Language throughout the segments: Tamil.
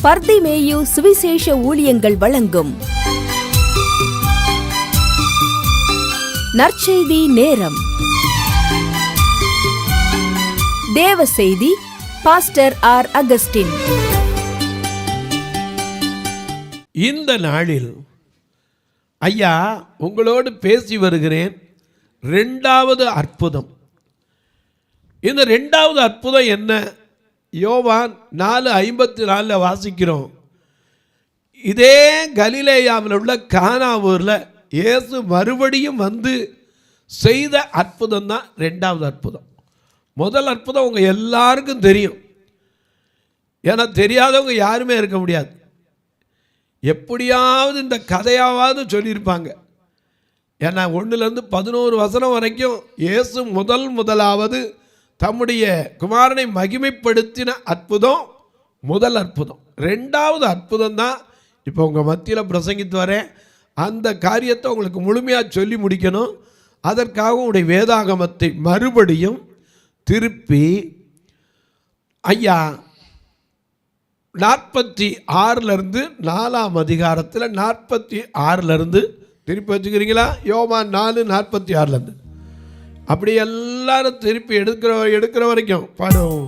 பர்திமேயு சுவிசேஷ ஊழியங்கள் வழங்கும் நற்செய்தி நேரம். தேவ செய்தி பாஸ்டர் ஆர். அகஸ்டின். இந்த நாளில் ஐயா உங்களோடு பேசி வருகிறேன். ரெண்டாவது அற்புதம். இந்த ரெண்டாவது அற்புதம் என்ன? யோவான் 4:54 வாசிக்கிறோம். இதே கலிலேயாவில் உள்ள கானா ஊரில் இயேசு மறுபடியும் வந்து செய்த அற்புதம் தான் ரெண்டாவது அற்புதம். முதல் அற்புதம் உங்கள் எல்லாருக்கும் தெரியும். ஏன்னா தெரியாதவங்க யாருமே இருக்க முடியாது. எப்படியாவது இந்த கதையாவது சொல்லியிருப்பாங்க. ஏன்னா 1-11 வசனம் வரைக்கும் இயேசு முதலாவது தம்முடைய குமாரனை மகிமைப்படுத்தின அற்புதம் முதல் அற்புதம். ரெண்டாவது அற்புதம் தான் இப்போ உங்கள் மத்தியில் பிரசங்கித்து வரேன். அந்த காரியத்தை உங்களுக்கு முழுமையாக சொல்லி முடிக்கணும். அதற்காக உங்களுடைய வேதாகமத்தை மறுபடியும் திருப்பி ஐயா 46 4ஆம் அதிகாரத்தில் 46 திருப்பி வச்சுக்கிறீங்களா? யோவான் 4:46 அப்படி எல்லாரும் திருப்பி எடுக்கிற வரைக்கும் பாடும்.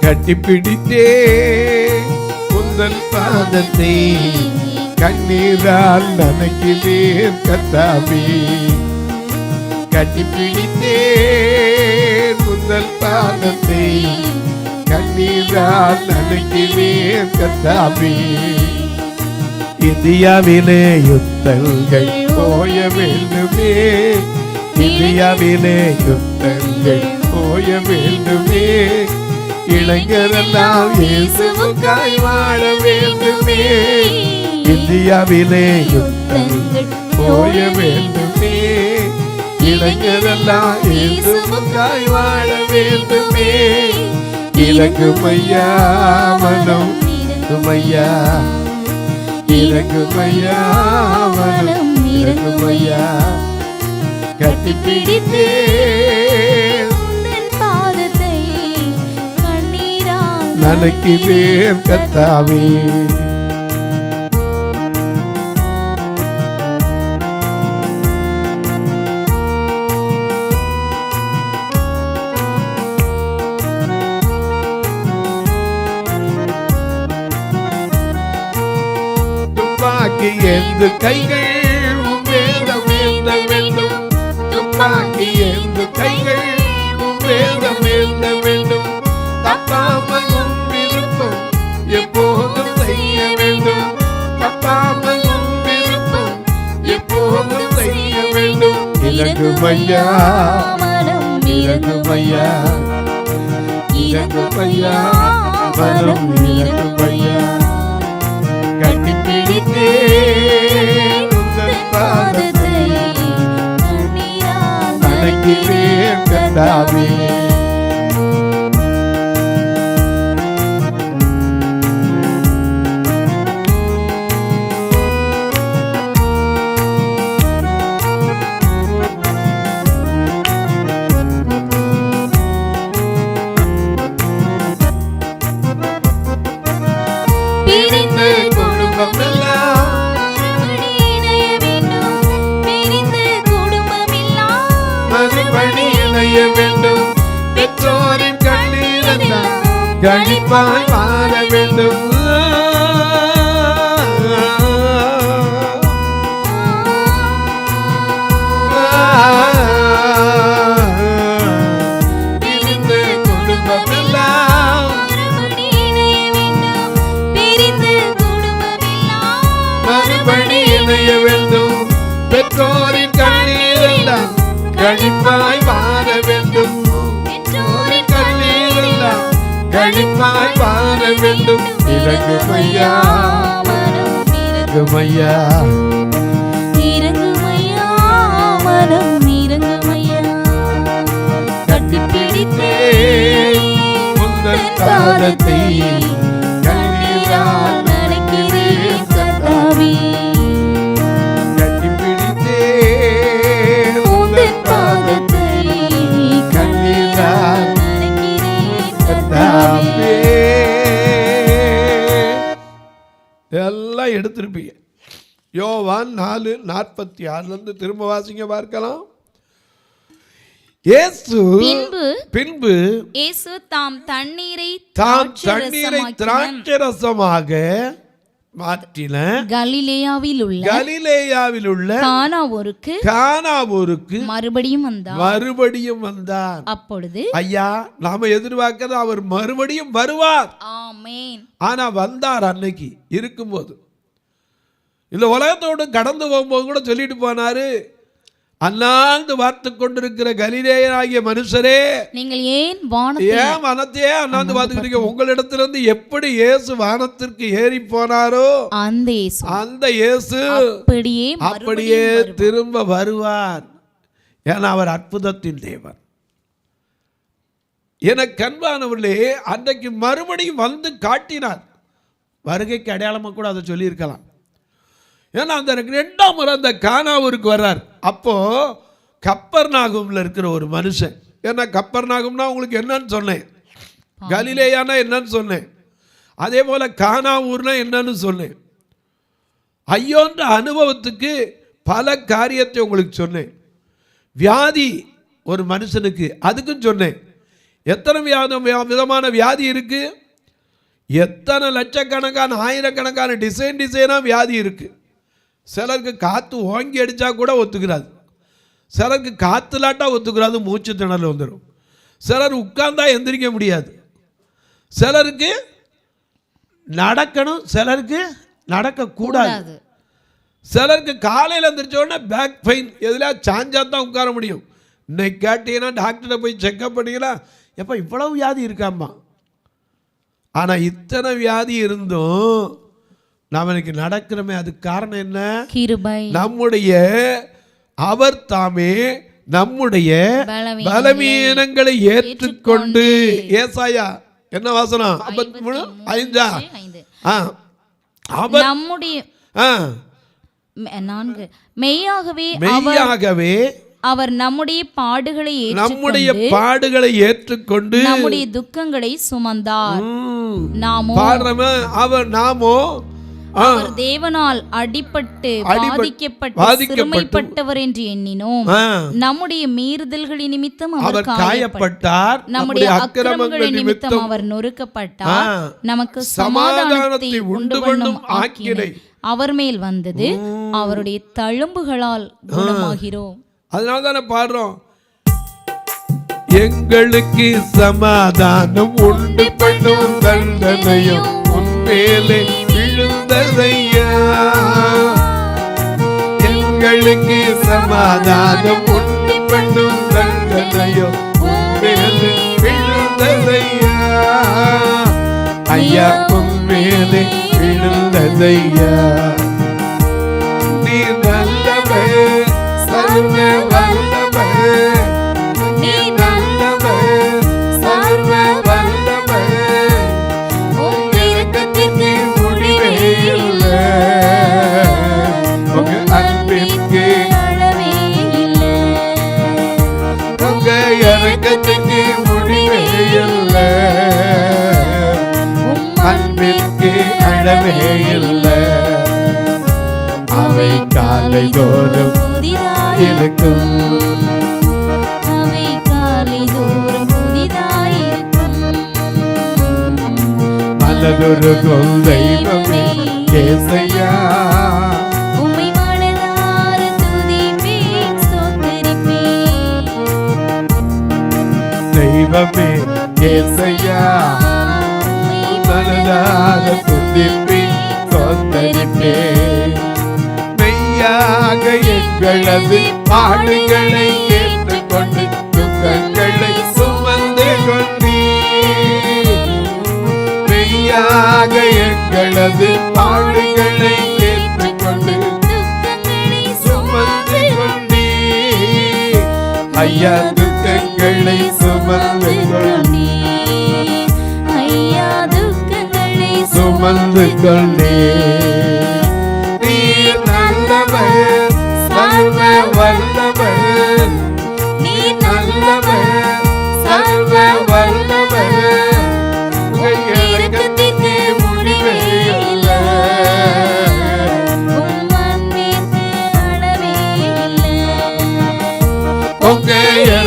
கட்டிப்பிடித்தே உந்தன் பாதத்தை கண்ணீரால் நனைக்கிறேன் கர்த்தாவே. கட்டிப்பிடித்தே உந்தன் பாதத்தை கண்ணீரால் நனைக்கிறேன் கர்த்தாவே. இந்தியாவிலே யுத்தங்கள் போய வேண்டுமே, இந்தியாவிலே யுத்தங்கள் போய வேண்டுமே, இளைஞரெல்லாம் இயேசுவுக்காய் வாழ வேண்டுமே. இந்தியாவிலே யுத்தங்கள் போய வேண்டுமே, இளைஞரெல்லாம் இயேசுவுக்காய் வாழ வேண்டுமே. இறங்குமையா மனம் இறங்குமையா, இறங்குமையா மனம் இறங்குமையா. கட்டிப்பிடித்தே நனைக்கிறேன் கர்த்தாவே. துப்பாக்கி ஏந்து கைகள் வேதம் ஏந்த வேண்டும், துப்பாக்கி ஏந்து கைகள் வேதம் ஏந்த வேண்டும். தப்பாமல் உன் விருப்பம் எப்போதும் செய்ய வேண்டும், தப்பாமல் உன் விருப்பம் எப்போதும் செய்ய வேண்டும். இறங்குமையா மனம் இறங்குமையா, இறங்குமையா மனம் இறங்குமையா. கட்டிப்பிடித்தே உந்தன் பாதத்தை நனைக்கிறேன் கர்த்தாவே. பெற்றோரின் கண்ணீரெல்லாம் கழிப்பாய் மாற வேண்டும். பிரிந்து குடும்பம் எல்லாம் மறுபடி இணைய வேண்டும். பெற்றோரின் கண்ணீரெல்லாம் கழிப்பாய் மாற வேண்டும், கண்ணீரெல்லாம் கழிப்பாய் மாற வேண்டும். இறங்குமையா இறங்குமையா, இறங்குமையா மனம் இறங்குமையா. கட்டிப்பிடித்தே உந்தன் பாதத்தை கண்ணீரால் நனைக்கிறேன் கர்த்தாவே. எல்லாம் எடுத்திருப்பீங்க. யோவான் 4:46 திரும்ப வாசிங்க பார்க்கலாம். இயேசு பின்பு இயேசு தாம் தண்ணீரை திராட்சரசமாக மாற்றின கலிலேயாவில் உள்ள கானாவூருக்கு மறுபடியும் வந்தார். அப்பொழுது ஐயா நாம எதிர்பார்க்கிறது அவர் மறுபடியும் வருவார். ஆமென். ஆனா வந்தார். அன்னைக்கு இருக்கும்போது இந்த உலகத்தோடு கடந்து போகும்போது கூட சொல்லிட்டு போனாரு, அண்ணாந்து பார்த்து கொண்டிருக்கிற கலிலேயராகிய மனுஷரே, நீங்கள் ஏன் வானத்தையே அண்ணாந்து பார்த்துக்கிறீங்க? உங்களிடத்திலிருந்து எப்படி இயேசு வானத்திற்கு ஏறி போனாரோ அந்த இயேசு அப்படியே திரும்ப வருவார். ஏன்னா அவர் அற்புதத்தின் தேவன். எனக்கு அன்பானவர்களே, அன்றைக்கு மறுபடியும் வந்து காட்டினார். வருகைக்கு அடையாளமாக கூட அதை சொல்லியிருக்கலாம். ஏன்னா அந்த 2ஆம் முறை அந்த கானாவூருக்கு வர்றார். அப்போ கப்பர்நாகும்ல இருக்கிற ஒரு மனுஷன். ஏன்னா கப்பர்நாகும்னா உங்களுக்கு என்னன்னு சொன்னேன், கலிலேயானா என்னன்னு சொன்னேன், அதே போல கானாவூர்னா என்னன்னு சொன்னேன். ஐயோன்ற அனுபவத்துக்கு பல காரியத்தை உங்களுக்கு சொன்னேன். வியாதி ஒரு மனுஷனுக்கு, அதுக்கும் சொன்னேன். எத்தனை விதமான வியாதி இருக்கு, எத்தனை லட்சக்கணக்கான ஆயிரக்கணக்கான டிசைனாக வியாதி இருக்கு. சிலருக்கு காற்று ஓங்கி அடித்தா கூட ஒத்துக்கிறாது, சிலருக்கு காற்றுலாட்டா ஒத்துக்கிறாது, மூச்சு திணறல் வந்துடும். சிலர் உட்கார்ந்தா எந்திரிக்க முடியாது, சிலருக்கு நடக்கணும், சிலருக்கு நடக்கக்கூடாது, சிலருக்கு காலையில் எந்திரிச்சோடனே பேக் பெயின், எதுல சாஞ்சா தான் உட்கார முடியும். இன்னைக்கு கேட்டீங்கன்னா டாக்டரை போய் செக்அப் பண்ணிங்கன்னா எப்போ இவ்வளவு வியாதி இருக்காம்மா. ஆனால் இத்தனை வியாதி இருந்தும் நாம் இன்னைக்கு நடக்கிறோமே, அதுக்கு காரணம் என்ன? கிருபை. நம்முடைய அவர் தாமே நம்முடைய பலவீனங்களை ஏற்றுக்கொண்டு. ஏசாயா என்ன வாசனம்? 53:5. அவர் நம்முடைய மெய்யாகவே அவர் நம்முடைய பாடுகளை ஏற்றுக்கொண்டு நம்முடைய துக்கங்களை சுமந்தார். நாமோ அவர் தேவனால் அடிபட்டு சிறுமைப்பட்டவர் என்று எண்ணினோம். நம்முடைய மீறுதல்களின் நிமித்தம் அவர் காயப்பட்டார், நம்முடைய அக்கிரமங்களின் நிமித்தம் அவர் நொறுக்கப்பட்டார். நமக்கு சமாதானத்தை உண்டு பண்ணும் ஆக்கினை அவர் மேல் வந்தது, அவருடைய தழும்புகளால் குணமாகிறோம். அதனால தானே பாடுறோம், எங்களுக்கு சமாதானம் உண்டு பண்ணும் தண்டனையும் உன்மேலே விழுந்ததையா. எங்களுக்கு சமாதானம் உண்டு பண்ணும் தண்டனையும் உன்மேலே விழுந்ததையா. ஐயா உன்மேலே விழுந்ததையா. நீ நல்லவர், சர்வ வல்லவர், நீ நல்லவர், சர்வ வல்லவர், உம் இரக்கத்திற்கு முடிவே இல்லை, உங்க அன்பிற்கு அளவே இல்லை, உங்க இரக்கத்திற்கு முடிவே இல்லை, உம் அன்பிற்கு அளவே இல்லை. அவை காலை தோறும் இருக்கும், அவை காலை தோறும் புதிதாயிருக்கும். மலருக்கும் தெய்வமே ஏசையா, உம்மை மனதார துதிப்பேன், ஸ்தோத்திரிப்பேன். தெய்வமே ஏசையா, மனதார துதிப்பேன், ஸ்தோத்திரிப்பேன். மெய்யாக எங்களது பாடுகளை ஏற்றுக்கொண்டு துக்கங்களை சுமந்து கொண்டீர். மெய்யாக எங்களது பாடுகளை ஏற்றுக்கொண்டு துக்கங்களை சுமந்து கொண்டீர். ஐயா துக்கங்களை சுமந்து கொண்டீர், ஐயா துக்கங்களை சுமந்து கொண்டீர். நீர் நல்லவர், சர்வ வல்லவர், நீர் நல்லவர், சர்வ வல்லவர், உங்கள் இரக்கத்திற்கு முடிவே இல்லை,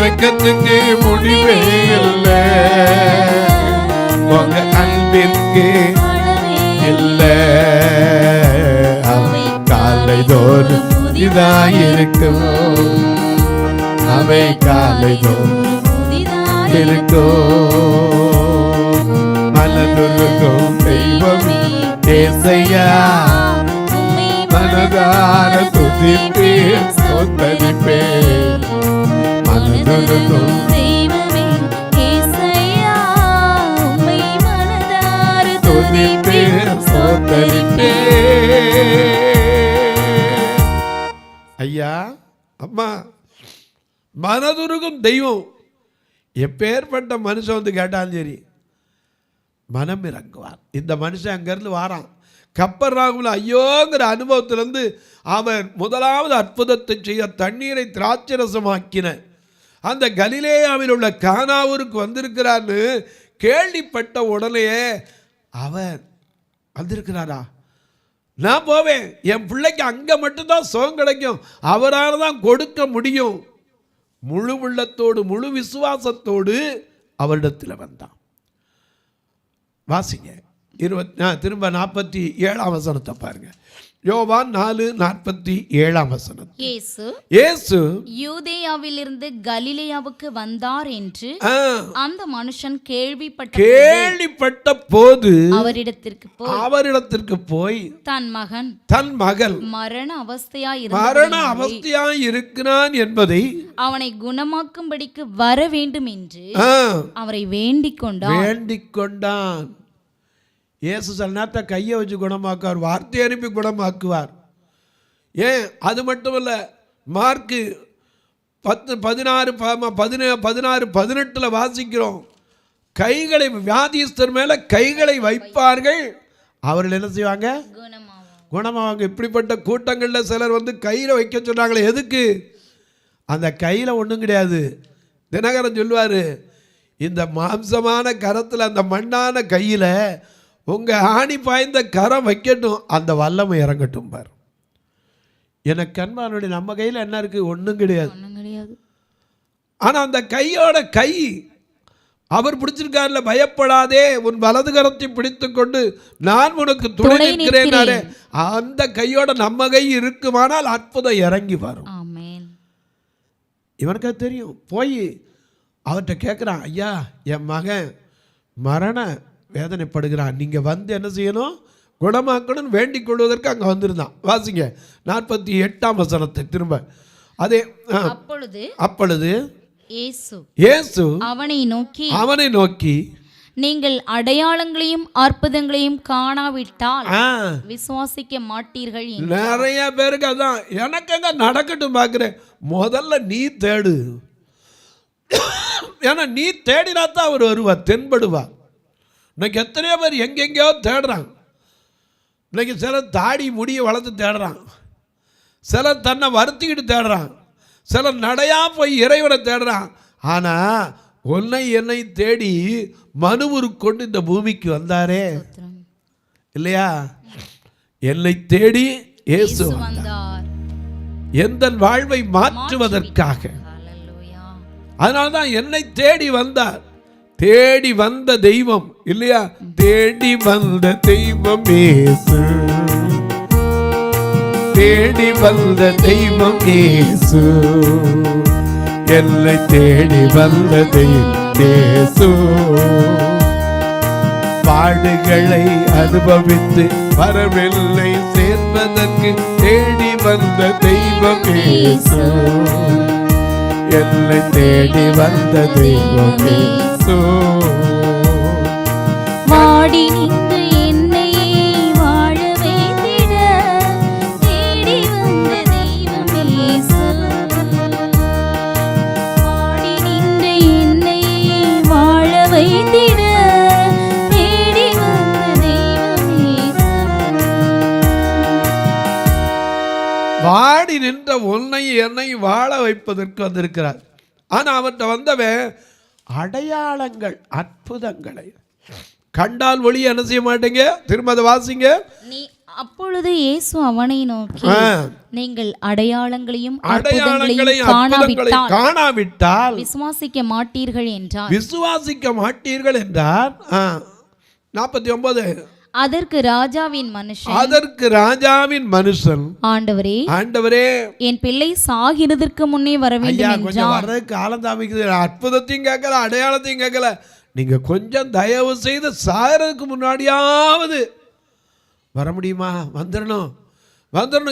இரக்கத்துக்கு முடிவே இல்லை, உங்க அன்பிற்கு இல்லை. அவை காலைதோறும் புதிதாயிருக்கும், அவை காலைதோறும் புதிதாயிருக்கும். மனதுருகும் தெய்வம் ஏசையா, மனதார துதிப்பேன் ஸ்தோத்தரிப்பேன். மனதுருகும் தெய்வமே ஏசையா, உம்மை மனதார துதிப்பேன் ஸ்தோத்தரிப்பேன். ஐயா அம்மா, மனதுருகும் தெய்வம் எப்பேற்பட்ட மனுஷன் வந்து கேட்டாலும் சரி மனம் இறங்குவார். இந்த மனுஷன் அங்கேருந்து வாரான், கப்பர்நாகுல ஐயோங்கிற அனுபவத்திலிருந்து அவன் முதலாவது அற்புதத்தை செய்ய தண்ணீரை திராட்சரசமாக்கின அந்த கலிலேயாவில் உள்ள கானாவூருக்கு வந்திருக்கிறான்னு கேள்விப்பட்ட உடனே அவர் வந்திருக்கிறாரா, நான் போவேன், என் பிள்ளைக்கு அங்கே மட்டும்தான் சுகம் கிடைக்கும், அவரால் தான் கொடுக்க முடியும். முழு உள்ளத்தோடு முழு விசுவாசத்தோடு அவரிடத்தில் வந்தான். வாசிங்க திரும்ப 47ஆம் வசனத்தை பாருங்க. யோவான் 4:47 வசனம். இயேசு யூதேயாவிலிருந்து கலிலேயாவுக்கு வந்தார் என்று அந்த மனுஷன் கேள்விப்பட்ட போது அவரிடத்திற்கு போய் தன் மகள் மரண அவஸ்தையாய் இருக்கிறான் என்பதை அவனை குணமாக்கும்படிக்கு வர வேண்டும் என்று அவரை வேண்டிக் கொண்டான். இயேசு சில நேரத்தை கையை வச்சு குணமாக்குவார், வார்த்தை அனுப்பி குணமாக்குவார். ஏன் அது மட்டுமல்ல, மார்க்கு 16:18 வாசிக்கிறோம், கைகளை வியாதிஸ்தர் மேல கைகளை வைப்பார்கள், அவர்கள் என்ன செய்வாங்க, குணமாவாங்க. இப்படிப்பட்ட கூட்டங்களில் சிலர் வந்து கையில் வைக்க சொன்னாங்களே, எதுக்கு? அந்த கையில் ஒன்றும் கிடையாது. தினகரன் சொல்லுவார், இந்த மாம்சமான கரத்தில் அந்த மண்ணான கையில் உங்கள் ஆணி பாய்ந்த கரம் வைக்கட்டும், அந்த வல்லமை இறங்கட்டும் பார். எனக்கு அன்பானுடைய நம்ம கையில் என்ன இருக்குது? ஒன்றும் கிடையாது. ஆனால் அந்த கையோட கை அவர் பிடிச்சிருக்காருல, பயப்படாதே உன் வலது கரத்தை பிடித்து கொண்டு நான் உனக்கு துணை நிற்கிறேன். அந்த கையோட நம்ம கை இருக்குமானால் அற்புதம் இறங்கி வரும். இவனுக்கு தெரியும். போய் அவர்கிட்ட கேட்குறான், ஐயா என் மகன் மரண வேதனைப்படுகிறான், நீங்கள் வந்து என்ன செய்யணும், குணமாக்கணும்னு வேண்டிக் கொள்வதற்கு அங்கே வந்திருந்தான். வாசிங்க 48ஆம் வசனத்தை திரும்ப. அதே அப்பொழுது இயேசு அவனை நோக்கி நீங்கள் அடையாளங்களையும் அற்புதங்களையும் காணாவிட்டால் விசுவாசிக்க மாட்டீர்கள். நிறைய பேருக்கு அதான், எனக்கு அங்க நடக்கட்டும் பார்க்கிறேன், முதல்ல நீ தேடு. ஏன்னா நீ தேடினாத்தான் அவர் வருவார், தென்படுவார். இன்னைக்கு எத்தனையோ பேர் எங்கெங்கேயோ தேடுறான். இன்னைக்கு சிலர் தாடி முடியை வளர்த்து தேடுறான், சிலர் தன்னை வருத்திக்கிட்டு தேடுறான், சிலர் நடையா போய் இறைவனை தேடுறான். ஆனால் உன்னை என்னை தேடி மனுவுரு கொண்டு இந்த பூமிக்கு வந்தாரே இல்லையா? என்னை தேடி இயேசு வந்தார் எந்த வாழ்வை மாற்றுவதற்காக. அதனால்தான் என்னை தேடி வந்தார். தேடி வந்த தெய்வம் இல்லையா? தேடி வந்த தெய்வம் இயேசு, தேடி வந்த தெய்வம் இயேசு, என்னை தேடி வந்த தெய்வம் இயேசு. பாடுகளை அனுபவித்து வரவில்லை சேர்வதற்கு தேடி வந்த தெய்வம் இயேசு, என்னை தேடி வந்த தெய்வம் இயேசு. வாடி நின்று என்னையே வாழ வைத்திட தேடி வந்த தெய்வம் இயேசு. வாடி நின்று என்னையே வாழ வைத்திட தேடி வந்த தெய்வம் இயேசு. வாடி நின்ற உன்னை என்னை வாழ வைப்பதற்கு வந்திருக்கிறார். ஆனால் அவர்கிட்ட வந்தவன் அடையாளங்கள் அற்புதங்களை கண்டால் ஒளி என்ன செய்ய மாட்டீங்க. திரும்ப அதை வாசிங்க. நீ அப்பொழுது இயேசு அவனை நோக்கி, நீங்கள் அடையாளங்களையும் அற்புதங்களையும் காணாவிட்டால் விசுவாசிக்க மாட்டீர்கள் என்றார். விசுவாசிக்க மாட்டீர்கள் என்றார். 49. அதற்கு ராஜாவின் மனுஷன் ஆண்டவரே என் பிள்ளை சாகிறதற்கு முன்னே வர வேண்டும் கொஞ்சம் வர்றதுக்கு காலம் தாமிக்குது. அற்புதத்தையும் கேட்கல, அடையாளத்தையும் கேட்கல. நீங்க கொஞ்சம் தயவு செய்து சாகிறதுக்கு முன்னாடியாவது வர முடியுமா? வந்துடணும்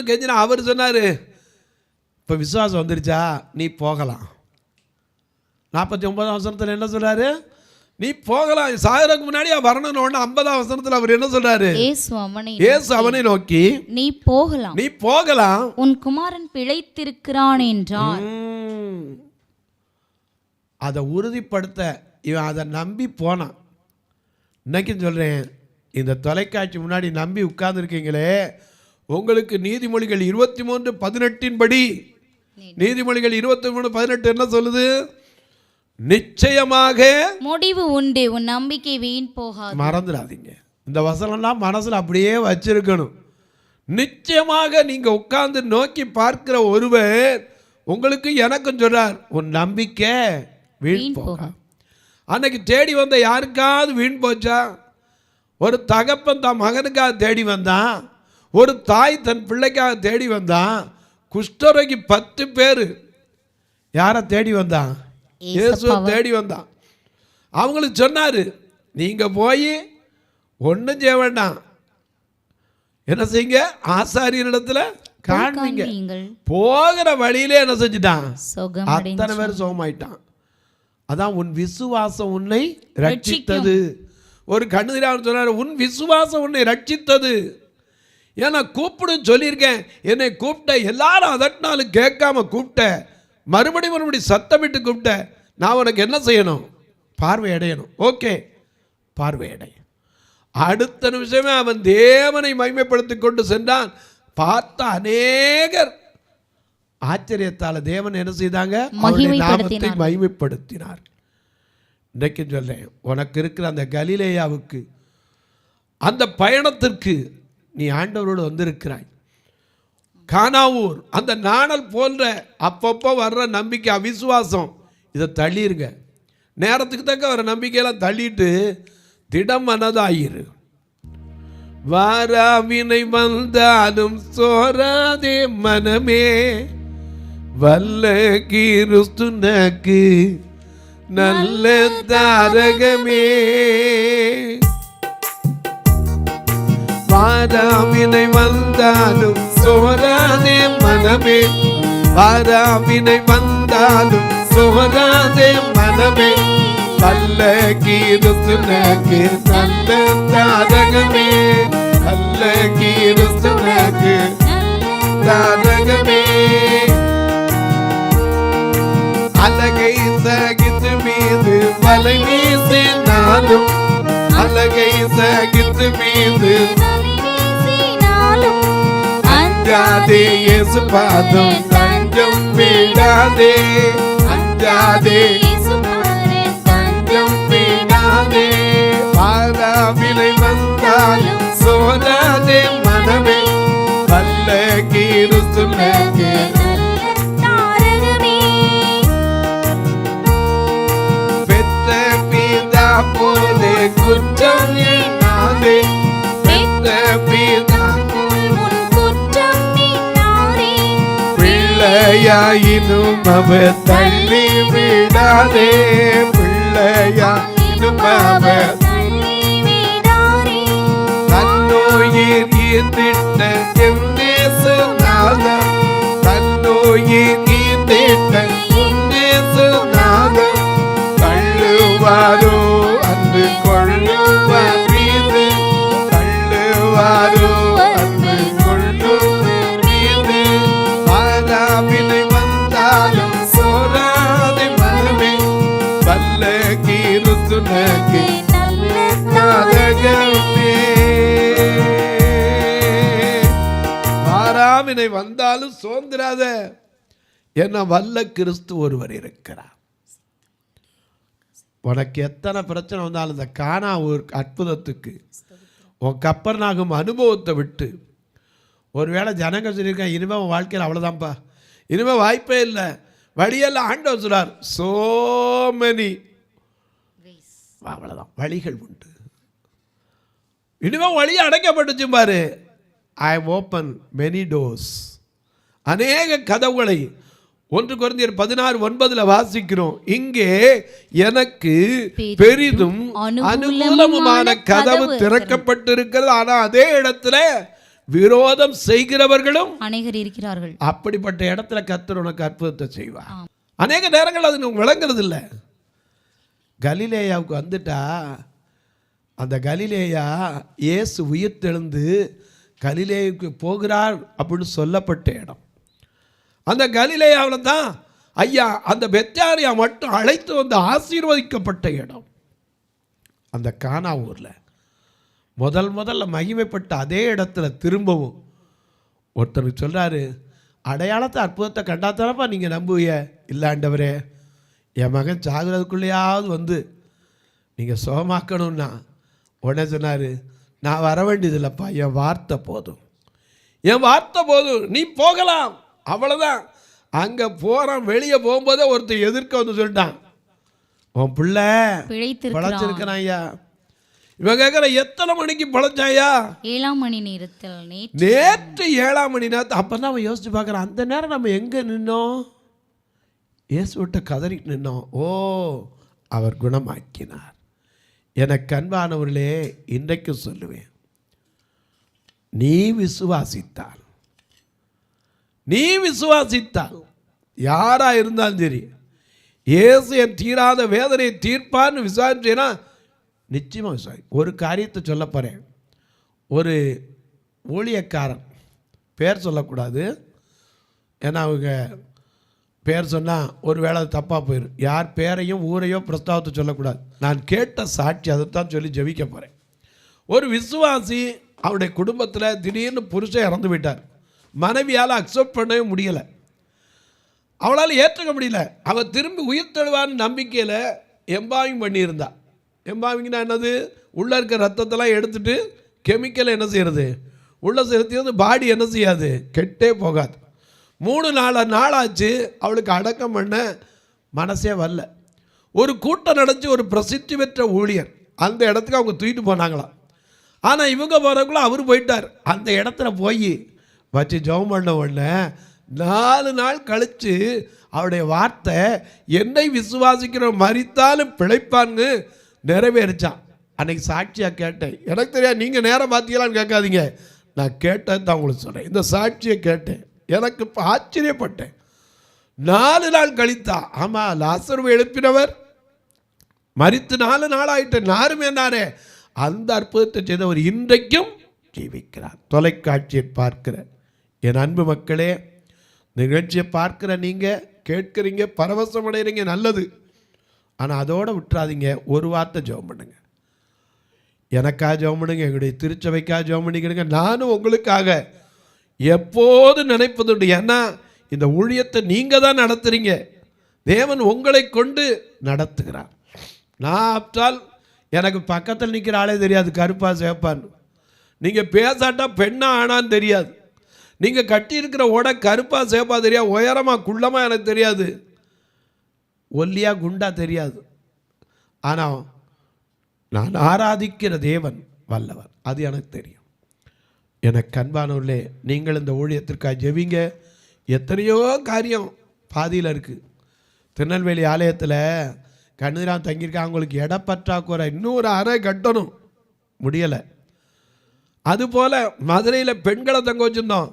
கெஞ்சினா. அவர் சொன்னாரு, இப்ப விசுவாசம் வந்துருச்சா, நீ போகலாம். 49 வசனத்துல என்ன சொல்றாரு? நீ போகலாம், சாகிறதுக்கு முன்னாடி வரணும்னு. 50 வசனத்துல அவர் என்ன சொல்றாரு? இயேசு அவனை நோக்கி, நீ போகலாம், உன் குமாரன் பிழைத்திருக்கிறான் என்றார். அதை உறுதிப்படுத்த இவன் அதை நம்பி போனான். இன்னைக்கும் சொல்றேன், இந்த தொலைக்காட்சி முன்னாடி நம்பி உட்கார்ந்துருக்கீங்களே, உங்களுக்கு நீதிமொழிகள் 23:18 படி, நீதிமொழிகள் 23:18 என்ன சொல்லுது? நிச்சயமாக முடிவு உண்டு, உன் நம்பிக்கை வீண் போகாது. மறந்துடாதீங்க, இந்த வசனம்லாம் மனசுல அப்படியே வச்சிருக்கணும். நிச்சயமாக நீங்க உட்கார்ந்து நோக்கி பார்க்கிற ஒருவர் உங்களுக்கு எனக்கும் சொல்றார், உன் நம்பிக்கை வீண் போக. அன்னைக்கு தேடி வந்த யாருக்காவது வீண் போச்சா? ஒரு தகப்பன் தன் மகனுக்காக தேடி வந்தான், ஒரு தாய் தன் பிள்ளைக்காக தேடி வந்தான். குஷ்டரோகி 10 பேர் யாரை தேடி வந்தான்? இயேசுவை தேடி வந்தான். அவங்களுக்கு சொன்னாரு, நீங்க போய் ஒன்றும் செய்ய வேண்டாம், என்ன செய்யுங்க, ஆசாரியரிடத்துல காண்பீங்க. போகிற வழியிலே என்ன செஞ்சுட்டான்? அத்தனை பேர் சுகமாயிட்டான். அதான் உன் விசுவாசம் உன்னை ரட்சித்தது. ஒரு கண்ணுதிரான்னு சொன்னார், உன் விசுவாசம் உன்னை ரட்சித்தது. ஏன்னா கூப்பிடுன்னு சொல்லியிருக்கேன், என்னை கூப்பிட்ட எல்லாரும் அதட்டினாலும் கேட்காம கூப்பிட்ட, மறுபடி சத்தமிட்டு கூப்பிட்ட, நான் உனக்கு என்ன செய்யணும்? பார்வை அடையணும். ஓகே, பார்வை அடை. அடுத்த நிமிஷமே அவன் தேவனை மகிமைப்படுத்தி கொண்டு சென்றான். பார்த்த அநேகர் ஆச்சரியத்தால தேவன் என்ன செய்தாங்க? அவருடைய நாமத்தை மகிமைப்படுத்தினார். இன்றைக்கு சொல்றேன், உனக்கு இருக்கிற அந்த கலிலேயாவுக்கு, அந்த பயணத்திற்கு நீ ஆண்டவரோடு வந்திருக்கிறாய். கானாவூர் அந்த நாணல் போன்ற அப்பப்போ வர்ற நம்பிக்கை, அவிசுவாசம், இதை தள்ளிருங்க. நேரத்துக்கு தக்க வர நம்பிக்கையெல்லாம் தள்ளிட்டு திடம் மனதாயிரு. வாராவினை வந்தாலும் சோராதே மனமே, வல்ல கிறிஸ்துனக்கு நல்ல தாரகமே. வாராவினை வந்தாலும் சோராதே மனமே, வாராவினை வந்தாலும் சோராதே மனமே, வல்ல கிறிஸ்துனக்கு நல்ல தாரகமே, வல்ல கிறிஸ்துனக்கு தாரகமே. அலகை சகித்து மீது வலை வீசினாலும், அலகை சகித்து மீது அஞ்சாதே, இயேசு பாதம் தஞ்சம் விடாதே, அஞ்சாதே தஞ்சம் விடாதே. வாராவினை வந்தாலும் சோராதே மனமே, வல்ல கிறிஸ்துனக்கு பெற்ற பிதா போலே குற்றம் எண்ணாதே, பெற்ற பிதா பிள்ளையாயினும் அவர் தள்ளி விடாதே, பிள்ளையாயினும் அவர் தன்னோயில் ஈர்த்திட்ட எம்நேசுநாதர், தன்னோயில் ஈர்த்திட்ட எம்நேசுநாதர், தள்ளுவாரோ அன்பு கொள்ளுவார் மீது, தள்ளுவாரோ அன்பு கொள்ளுவார் மீது. வாராவினை வந்தாலும் சோராதே மனமே, வல்ல கிறிஸ்துனக்கு தாரகமே. வாராவினை வந்தாலும் சோர்ந்திராத, என்ன வல்ல கிறிஸ்து ஒருவர் இருக்கிறார். உனக்கு எத்தனை பிரச்சனை வந்தாலும் இந்த கானா ஒரு அற்புதத்துக்கு, உன் கப்பர்நாகும் அனுபவத்தை விட்டு ஒருவேளை ஜனங்க சொல்லியிருக்கேன், இனிமேல் உன் வாழ்க்கையில் அவ்வளோதான்ப்பா, இனிமேல் வாய்ப்பே இல்லை, வழியெல்லாம் ஆண்டவர் சொல்றார், so many, அவ்வளோதான், வழிகள் உண்டு, இனிமேல் வழியை அடைக்கப்பட்டுச்சு பாரு. ஐ ஓப்பன் மெனி டோர்ஸ், அநேக கதவுகளை. 1 கொரிந்தியர் 16:9 வாசிக்கிறோம், இங்கே எனக்கு பெரிதும் அனுகூலமான கதவு திறக்கப்பட்டிருக்கிறது, ஆனால் அதே இடத்துல விரோதம் செய்கிறவர்களும் அநேகர் இருக்கிறார்கள். அப்படிப்பட்ட இடத்துல கர்த்தர் உனக்கு அற்புதத்தை செய்வார். அநேக நேரங்கள் அது விளங்குறது இல்லை. கலிலேயாவுக்கு வந்துட்டா, அந்த கலிலேயா இயேசு உயிர்த்தெழுந்து கலிலேயாவுக்கு போகிறார் அப்படின்னு சொல்லப்பட்ட இடம். அந்த கலிலேயாவில் தான் ஐயா அந்த பெத்தானியா மட்டும் அழைத்து வந்து ஆசீர்வதிக்கப்பட்ட இடம். அந்த கானா ஊரில் முதல்ல மகிமைப்பட்ட அதே இடத்துல திரும்பவும் ஒருத்தருக்கு சொல்கிறாரு, அடையாளத்தை அற்புதத்தை கண்டாத்தானப்பா நீங்கள் நம்புவீங்க. இல்லாண்டவரே, என் மகன் சாகிறதுக்குள்ளேயாவது வந்து நீங்கள் சுகமாக்கணும்னா, உடனே சொன்னார், நான் வர வேண்டியதில்லைப்பா, என் வார்த்தை போதும், என் வார்த்தை போதும், நீ போகலாம், அவ்வளோதான். அங்கே போகிறான், வெளியே போகும்போதே ஒருத்தர் எதிர்க்க வந்து சொல்லிட்டான், உன் பிள்ளை பழச்சிருக்கிறான் ஐயா. இவன் கேட்குற, எத்தனை மணிக்கு பழச்சாயா? 7 மணி நேரத்தில், நேற்று 7 மணி நேரத்தில். அப்போ தான் அவன் யோசிச்சு பார்க்குறான், அந்த நேரம் நம்ம எங்கே நின்னோம்? இயேசுவிட்ட கதறி நின்னோம். ஓ, அவர் குணமாக்கினார். எனக்கு அன்பானவர்களே, இன்றைக்கு சொல்லுவேன், நீ விசுவாசித்தால், நீ விசுவாசித்தால், யாரா இருந்தாலும் சரி, இயேசு என் தீராத வேதனையை தீர்ப்பான்னு விசாரிச்சேன்னா நிச்சயமாக விசுவாசி. ஒரு காரியத்தை சொல்ல போகிறேன். ஒரு ஊழியக்காரன், பேர் சொல்லக்கூடாது, ஏன்னா அவங்க பேர் சொன்னால் ஒரு வேளை தப்பாக போயிடும். யார் பேரையும் ஊரையோ பிரஸ்தாவத்தை சொல்லக்கூடாது. நான் கேட்ட சாட்சி, அதைத்தான் சொல்லி ஜெபிக்க போகிறேன். ஒரு விசுவாசி, அவருடைய குடும்பத்தில் திடீர்னு புருஷன் இறந்து விட்டார். மனைவியால் அக்செப்ட் பண்ணவே முடியலை, அவளால் ஏற்றுக்க முடியல. அவள் திரும்பி உயிர் தழுவான்னு நம்பிக்கையில் எம்பாவிங் பண்ணியிருந்தா. எம்பாவிங்னா என்னது? உள்ளே இருக்க ரத்தத்தெல்லாம் எடுத்துகிட்டு கெமிக்கலை என்ன செய்கிறது, உள்ளே செலுத்தியது, பாடி என்ன செய்யாது, கெட்டே போகாது. 3-4 நாளாச்சு அவளுக்கு அடக்கம் பண்ண மனசே வரல. ஒரு கூட்டம் நடந்து, ஒரு பிரசித்தி பெற்ற ஊழியர் அந்த இடத்துக்கு அவங்க தூக்கிட்டு போனாங்களாம். ஆனால் இவங்க போகிறக்குள்ள அவர் போயிட்டார். அந்த இடத்துல போய் வச்சு ஜெபம் பண்ண உடனே 4 நாள் கழித்து அவருடைய வார்த்தை, என்னை விசுவாசிக்கிற மரித்தாலும் பிழைப்பான்னு நிறைவேறிச்சான். அன்னைக்கு சாட்சியாக கேட்டேன். எனக்கு தெரியாது, நீங்கள் நேரம் பார்த்தீங்களான்னு கேட்காதீங்க, நான் கேட்டது தான் உங்களுக்கு சொல்கிறேன். இந்த சாட்சியை கேட்டேன், எனக்கு இப்போ ஆச்சரியப்பட்டேன். 4 நாள் கழித்தா. ஆமாம், லாசருவை எழுப்பினவர் மரித்து 4 நாள் ஆயிட்டு, நாரும் என்னாரே அந்த அற்புதத்தை செய்தவர் இன்றைக்கும் ஜீவிக்கிறார். தொலைக்காட்சியை பார்க்கிற என் அன்பு மக்களே, நிகழ்ச்சியை பார்க்குற நீங்கள் கேட்குறீங்க, பரவசம் அடைகிறீங்க, நல்லது. ஆனால் அதோடு விட்டுறாதீங்க. ஒரு வார்த்தை ஜெபம் பண்ணுங்க. எனக்காக ஜெபம் பண்ணுங்க, எங்களுடைய திருச்சபைக்காக ஜெபம் பண்ணிக்கிறீங்க. நானும் உங்களுக்காக எப்போது நினைப்பதுண்டு. ஏன்னா இந்த ஊழியத்தை நீங்கள் தான் நடத்துகிறீங்க, தேவன் உங்களை கொண்டு நடத்துகிறார். நான் ஆப்டால் எனக்கு பக்கத்தில் நிற்கிற ஆளே தெரியாது, கருப்பா சேப்பான்னு. நீங்கள் பேசாட்டா பெண்ணா ஆனான்னு தெரியாது. நீங்கள் கட்டியிருக்கிற உடை கருப்பா சேப்பா தெரியாது, உயரமாக குள்ளமாக எனக்கு தெரியாது, ஒல்லியா குண்டா தெரியாது. ஆனால் நான் ஆராதிக்கிற தேவன் வல்லவர், அது எனக்கு தெரியும். எனக்கு அன்பானவர்களே, நீங்கள் இந்த ஊழியத்திற்காக ஜெபிங்க. எத்தனையோ காரியம் பாதியில் இருக்குது. திருநெல்வேலி ஆலயத்தில் கண்ணீராக தங்கியிருக்காங்க, அவங்களுக்கு இடப்பற்றாக்குறை, இன்னொரு அறை கட்டணும், முடியலை. அதுபோல் மதுரையில் பெண்களை தங்க வச்சுருந்தோம்.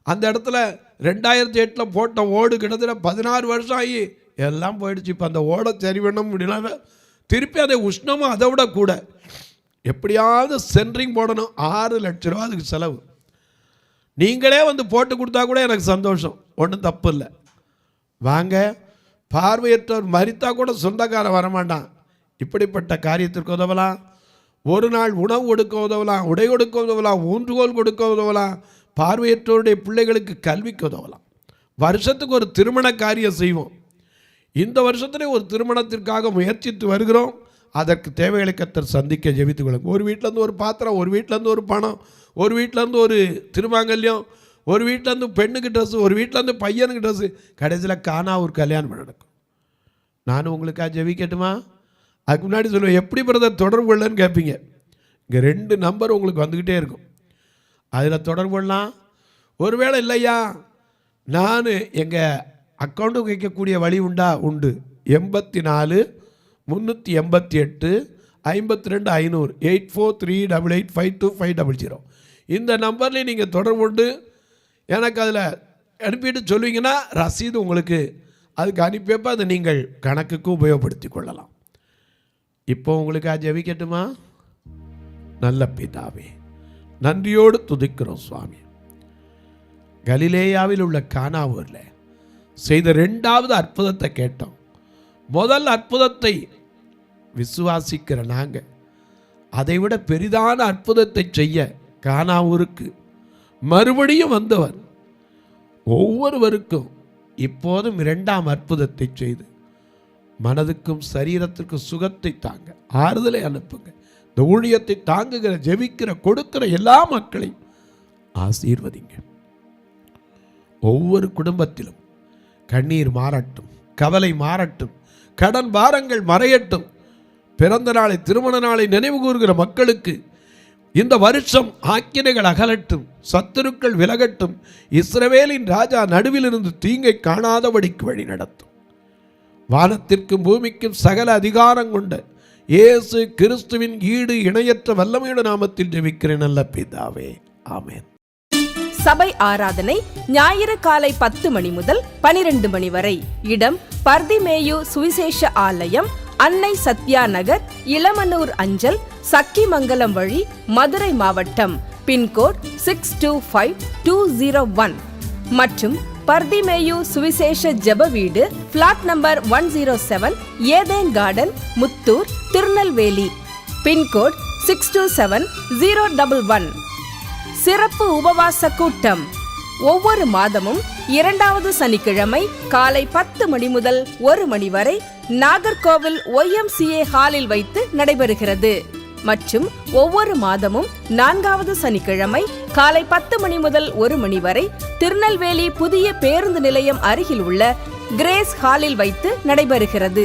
அந்த இடத்துல 2008 போட்ட ஓடு கிட்டத்தட்ட 16 வருஷம் ஆகி எல்லாம் போயிடுச்சு. இப்போ அந்த ஓடை சரி பண்ண முடியல. திருப்பி அதை உஷ்ணமும் அதை விட கூட, எப்படியாவது சென்ட்ரிங் போடணும். 6 லட்ச ரூபா அதுக்கு செலவு. நீங்களே வந்து போட்டு கொடுத்தா கூட எனக்கு சந்தோஷம், ஒன்றும் தப்பு இல்லை. வாங்க, பார்வையற்றவர் மரித்தா கூட சொந்தக்காரன் வரமாட்டான். இப்படிப்பட்ட காரியத்திற்கு உதவலாம். ஒரு நாள் உணவு கொடுக்க உதவலாம், உடை கொடுக்க உதவலாம், ஊன்றுகோல் கொடுக்க உதவலாம், பார்வையற்றோருடைய பிள்ளைகளுக்கு கல்விக்கு உதவலாம். வருஷத்துக்கு ஒரு திருமண காரியம் செய்வோம். இந்த வருஷத்திலே ஒரு திருமணத்திற்காக முயற்சித்து வருகிறோம். அதற்கு தேவைகளை கர்த்தர் சந்திக்க ஜெபித்துக் கொள்ளுங்க. ஒரு வீட்டிலேருந்து ஒரு பாத்திரம், ஒரு வீட்டிலேருந்து ஒரு பணம், ஒரு வீட்டிலேருந்து ஒரு திருமாங்கல்யம், ஒரு வீட்டிலேருந்து பெண்ணுக்கு ட்ரெஸ்ஸு, ஒரு வீட்டிலேருந்து பையனுக்கு ட்ரெஸ்ஸு, கடைசியில் காணா ஒரு கல்யாணம் நடக்கும். நானும் உங்களுக்காக ஜெபிக்கட்டுமா? அதுக்கு முன்னாடி சொல்லுவேன், எப்படி பிரதர் தொடர்பு கொள்ளன்னு கேட்பீங்க. இங்கே 2 நம்பர் உங்களுக்கு வந்துக்கிட்டே இருக்கும், அதில் தொடர்பு கொள்ளலாம். ஒருவேளை இல்லையா, நான் எங்கள் அக்கௌண்ட்டுக்கு வைக்கக்கூடிய வழி உண்டா? உண்டு. 84 388 52 500 8438852500 இந்த நம்பர்லேயும் நீங்கள் தொடர்பு கொண்டு எனக்கு அதில் அனுப்பிட்டு சொல்லுவீங்கன்னா ரசீது உங்களுக்கு அதுக்கு அனுப்பியப்போ அதை நீங்கள் கணக்குக்கு உபயோகப்படுத்தி கொள்ளலாம். இப்போ உங்களுக்கு ஜெபிக்கட்டுமா? நல்ல பிதாவே, நன்றியோடு துதிக்கிறோம் சுவாமி. கலிலேயாவில் உள்ள கானா ஊரில் செய்த 2வது அற்புதத்தை கேட்டோம். முதல் அற்புதத்தை விசுவாசிக்கிற நாங்கள் அதைவிட பெரிதான அற்புதத்தை செய்ய கானா ஊருக்கு மறுபடியும் வந்தவர் ஒவ்வொருவருக்கும் இப்போதும் 2ஆம் அற்புதத்தை செய்து மனதுக்கும் சரீரத்திற்கும் சுகத்தை தாங்க, ஆறுதலை அனுப்புங்க. இந்த ஊழியத்தை தாங்குகிற, ஜெபிக்கிற, கொடுக்கிற எல்லா மக்களையும் ஆசீர்வதிங்க. ஒவ்வொரு குடும்பத்திலும் கண்ணீர் மாறட்டும், கவலை மாறட்டும், கடன் பாரங்கள் மறையட்டும். பிறந்த நாளை, திருமண நாளை நினைவு கூறுகிற மக்களுக்கு இந்த வருஷம் ஆக்கினைகள் அகலட்டும், சத்துருக்கள் விலகட்டும். இஸ்ரவேலின் ராஜா நடுவிலிருந்து தீங்கை காணாதபடிக்கு வழி நடத்தும். வானத்திற்கும் பூமிக்கும் சகல அதிகாரம் கொண்ட இயேசு கிறிஸ்துவின் ஈடு இணையற்ற வல்லமையுள்ள நாமத்தில் ஜெபிக்கிறேன் நல்ல பிதாவே, ஆமென். சபை ஆராதனை ஞாயிறு காலை 10 மணி முதல் 12 மணி வரை. இடம் பர்திமேயு சுவிசேஷ ஆலயம், அன்னை சத்யா நகர், இளமனூர் அஞ்சல், சக்கிமங்கலம் வழி, மதுரை மாவட்டம். பின்கோட் 625201 மற்றும் பர்திமேயு சுவிசேஷ ஜெப வீடு, plot number 107, Eden garden, Muthur, Tirunelveli. Pin code 627011. சிறப்பு உபவாச கூட்டம் ஒவ்வொரு மாதமும் 2வது சனிக்கிழமை காலை 10 மணி முதல் 1 மணி வரை நாகர்கோவில் YMCA ஹாலில் வைத்து நடைபெறுகிறது. மற்றும் ஒவ்வொரு மாதமும் 4வது சனிக்கிழமை காலை 10 மணி முதல் 1 மணி வரை திருநெல்வேலி புதிய பேருந்து நிலையம் அருகில் உள்ள கிரேஸ் ஹாலில் வைத்து நடைபெறுகிறது.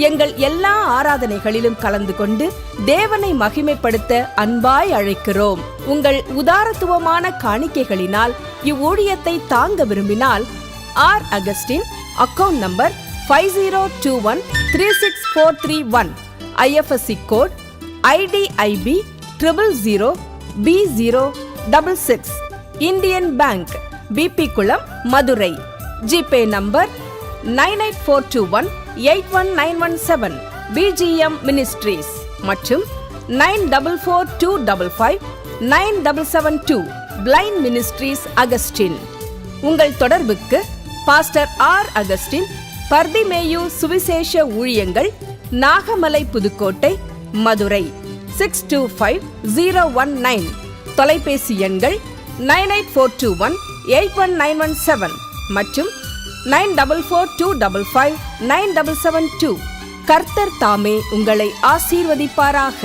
எங்கள் எல்லா ஆராதனைகளிலும் கலந்து கொண்டு தேவனை மகிமைப்படுத்த அன்பாய் அழைக்கிறோம். உங்கள் உதாரத்துவமான காணிக்கைகளினால் இவ்வூழியத்தை தாங்க விரும்பினால் R Augustin, account number 5021364331, IFSC code IDIB 000B066, Indian bank, BP குளம், Madurai. GPay number 9842181917, BGM ministries மற்றும் 9442559772, பிளைண்ட் மினிஸ்ட்ரீஸ் அகஸ்டின். உங்கள் தொடர்புக்கு பாஸ்டர் ஆர் அகஸ்டின், பர்திமேயு சுவிசேஷ ஊழியங்கள், நாகமலை, புதுக்கோட்டை, மதுரை 625019. தொலைபேசி எண்கள் 9842181917 மற்றும் 9442559772. கர்த்தர் தாமே உங்களை ஆசீர்வதிப்பாராக.